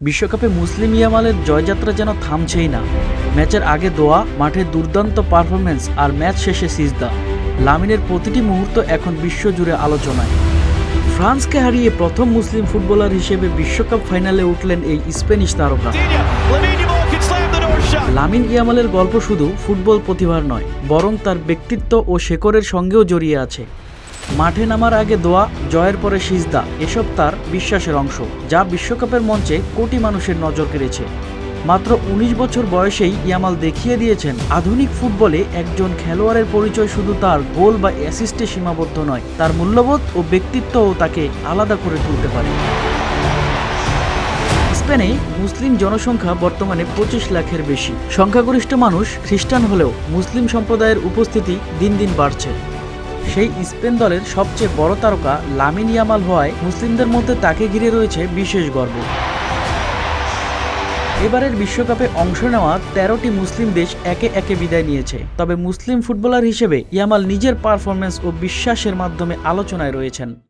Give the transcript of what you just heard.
বিশ্বকাপে মুসলিম ইয়ামালের জয়যাত্রা যেন থামছেই না। ম্যাচের আগে দোয়া, মাঠে দুর্দান্ত পারফরম্যান্স আর ম্যাচ শেষে সিজদা। লামিনের প্রতিটি মুহূর্ত এখন বিশ্বজুড়ে আলোচনায়। ফ্রান্সকে হারিয়ে প্রথম মুসলিম ফুটবলার হিসেবে বিশ্বকাপ ফাইনালে উঠলেন এই স্প্যানিশ তারকা। লামিন ইয়ামালের গল্প শুধু ফুটবল প্রতিভার নয়, বরং তার ব্যক্তিত্ব ও শেকড়ের সঙ্গেও জড়িয়ে আছে। মাঠে নামার আগে দোয়া, জয়ের পরে সিজদা, এসব তার বিশ্বাসের অংশ, যা বিশ্বকাপের মঞ্চে কোটি মানুষের নজর কেড়েছে। মাত্র ১৯ বছর বয়সেই ইয়ামাল দেখিয়ে দিয়েছেন আধুনিক ফুটবলে একজন খেলোয়াড়ের পরিচয় শুধু তার গোল বা অ্যাসিস্টে সীমাবদ্ধ নয়, তার মূল্যবোধ ও ব্যক্তিত্বও তাকে আলাদা করে তুলতে পারে। স্পেনে মুসলিম জনসংখ্যা বর্তমানে ২৫ লাখের বেশি। সংখ্যাগরিষ্ঠ মানুষ খ্রিস্টান হলেও মুসলিম সম্প্রদায়ের উপস্থিতি দিন দিন বাড়ছে। সেই স্পেন দলের সবচেয়ে বড় তারকা লামিন ইয়ামাল হওয়ায় মুসলিমদের মধ্যে তাকে ঘিরে রয়েছে বিশেষ গর্ব। এবারের বিশ্বকাপে অংশ নেওয়া ১৩টি মুসলিম দেশ একে একে বিদায় নিয়েছে। তবে মুসলিম ফুটবলার হিসেবে ইয়ামাল নিজের পারফরম্যান্স ও বিশ্বাসের মাধ্যমে আলোচনায় রয়েছেন।